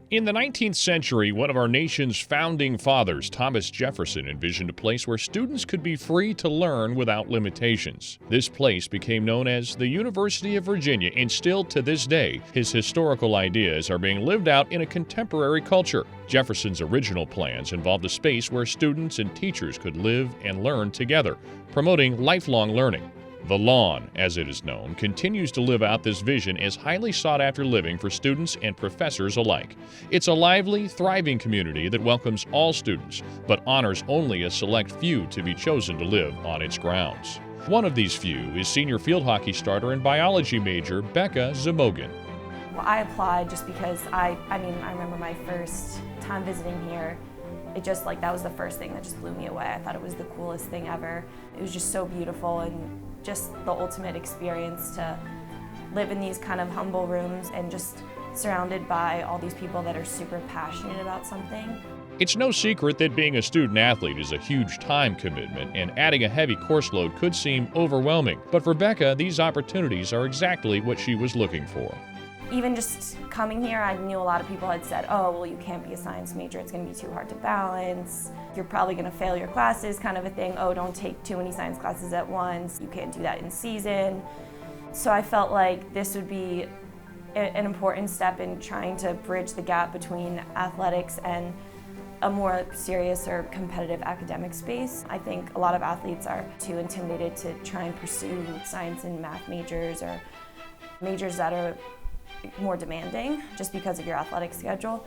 In the 19th century, one of our nation's founding fathers, Thomas Jefferson, envisioned a place where students could be free to learn without limitations. This place became known as the University of Virginia, and still to this day, his historical ideas are being lived out in a contemporary culture. Jefferson's original plans involved a space where students and teachers could live and learn together, promoting lifelong learning. The Lawn, as it is known, continues to live out this vision as highly sought-after living for students and professors alike. It's a lively, thriving community that welcomes all students, but honors only a select few to be chosen to live on its grounds. One of these few is senior field hockey starter and biology major Becca Zamojcin. Well, I applied just because I remember my first time visiting here. That was the first thing that just blew me away. I thought it was the coolest thing ever. It was just so beautiful and just the ultimate experience to live in these kind of humble rooms and just surrounded by all these people that are super passionate about something. It's no secret that being a student athlete is a huge time commitment, and adding a heavy course load could seem overwhelming. But for Becca, these opportunities are exactly what she was looking for. Even just coming here, I knew a lot of people had said, oh, well, you can't be a science major, it's gonna be too hard to balance. You're probably gonna fail your classes, kind of a thing. Oh, don't take too many science classes at once. You can't do that in season. So I felt like this would be an important step in trying to bridge the gap between athletics and a more serious or competitive academic space. I think a lot of athletes are too intimidated to try and pursue science and math majors or majors that are more demanding just because of your athletic schedule.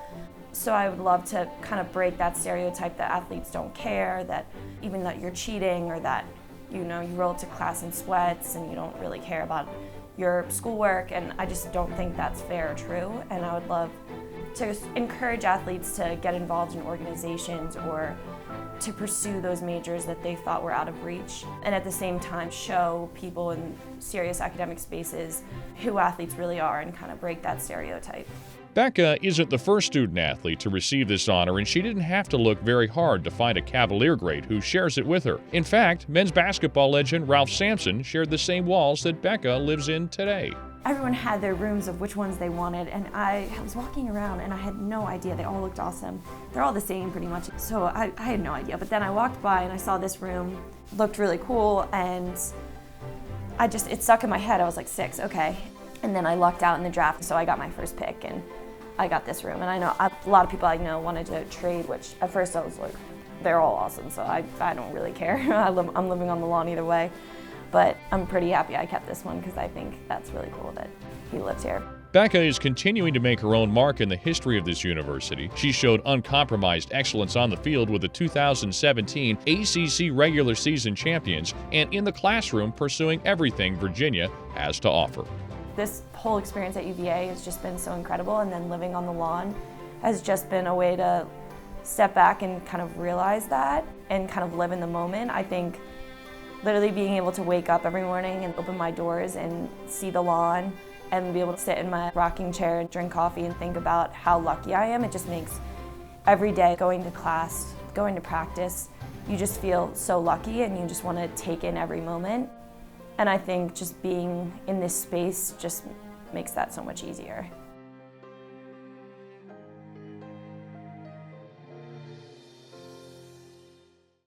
So I would love to kind of break that stereotype that athletes don't care, that even that you're cheating or that you roll up to class in sweats and you don't really care about your schoolwork, and I just don't think that's fair or true. And I would love to encourage athletes to get involved in organizations or to pursue those majors that they thought were out of reach, and at the same time show people in serious academic spaces who athletes really are and kind of break that stereotype. Becca isn't the first student athlete to receive this honor, and she didn't have to look very hard to find a Cavalier great who shares it with her. In fact, men's basketball legend Ralph Sampson shared the same walls that Becca lives in today. Everyone had their rooms of which ones they wanted, and I was walking around and I had no idea. They all looked awesome. They're all the same pretty much, so I had no idea. But then I walked by and I saw this room, looked really cool, and it stuck in my head. I was like, 6, okay. And then I lucked out in the draft, so I got my first pick and I got this room. And I know a lot of people I know wanted to trade, which at first I was like, they're all awesome, so I don't really care. I'm living on the lawn either way. But I'm pretty happy I kept this one because I think that's really cool that he lives here. Becca is continuing to make her own mark in the history of this university. She showed uncompromised excellence on the field with the 2017 ACC regular season champions, and in the classroom pursuing everything Virginia has to offer. This whole experience at UVA has just been so incredible, and then living on the lawn has just been a way to step back and kind of realize that and kind of live in the moment. I think literally being able to wake up every morning and open my doors and see the lawn and be able to sit in my rocking chair and drink coffee and think about how lucky I am, it just makes every day going to class, going to practice, you just feel so lucky and you just want to take in every moment. And I think just being in this space just makes that so much easier.